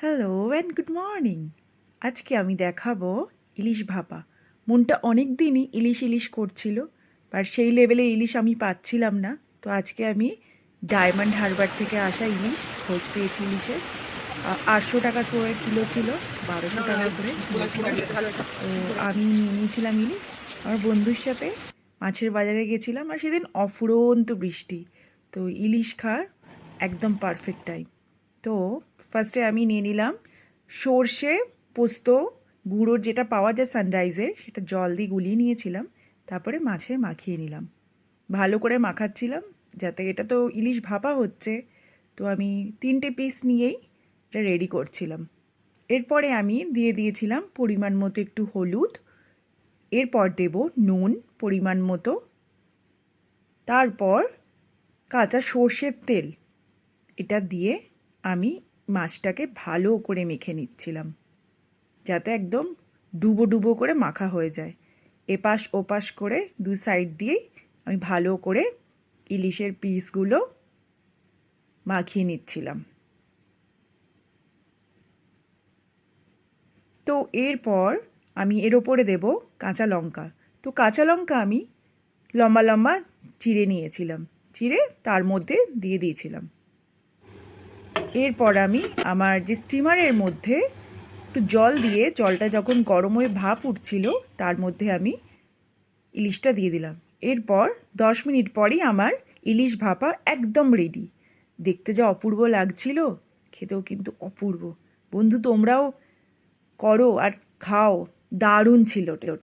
Hello and good morning. আজকে আমি দেখাবো ইলিশ ভাপা। মনটা অনেক দিনই ইলিশ ইলিশ করছিল, আর সেই লেভেলে ইলিশ আমি পাচ্ছিলাম না। তো আজকে আমি ডায়মন্ড হারবার থেকে আসা ইলিশ খোঁজ পেয়েছি ইলিশের। 800 টাকা করে কিলো ছিল, 1200 টাকা করে কিলো ছিল। তো আমি নিয়ে নিয়েছিলাম ইলিশ। আমার বন্ধুর সাথে মাছের বাজারে গেছিলাম, আর সেদিন অফুরন্ত বৃষ্টি। তো ইলিশ খাওয়ার একদম পারফেক্ট টাইম। তো ফার্স্টে আমি নিয়ে নিলাম সর্ষে পোস্ত গুঁড়োর, যেটা পাওয়া যায় সানরাইজের, সেটা জল দিয়ে গুলিয়ে নিয়েছিলাম। তারপরে মাছে মাখিয়ে নিলাম, ভালো করে মাখাচ্ছিলাম যাতে, এটা তো ইলিশ ভাপা হচ্ছে। তো আমি 3টে পিস নিয়েই এটা রেডি করছিলাম। এরপরে আমি দিয়ে দিয়েছিলাম পরিমাণ মতো একটু হলুদ, এরপর দেব নুন পরিমাণ মতো, তারপর কাঁচা সর্ষের তেল। এটা দিয়ে আমি মাছটাকে ভালো করে মেখে নিচ্ছিলাম যাতে একদম ডুবো ডুবো করে মাখা হয়ে যায়। এপাশ ওপাশ করে দু সাইড দিয়েই আমি ভালো করে ইলিশের পিসগুলো মাখিয়ে নিচ্ছিলাম। তো এরপর আমি এর ওপরে দেব কাঁচা লঙ্কা। তো কাঁচা লঙ্কা আমি লম্বা লম্বা চিড়ে নিয়েছিলাম, চিড়ে তার মধ্যে দিয়ে দিয়েছিলাম। এরপর আমি আমার যে স্টিমারের মধ্যে একটু জল দিয়ে, জলটা যখন গরম হয়ে ভাপ উঠছিল, তার মধ্যে আমি ইলিশটা দিয়ে দিলাম। এরপর 10 মিনিট পরই আমার ইলিশ ভাপা একদম রেডি। দেখতে যা অপূর্ব লাগছিল, খেতেও কিন্তু অপূর্ব। বন্ধু, তোমরাও করো আর খাও, দারুণ ছিল।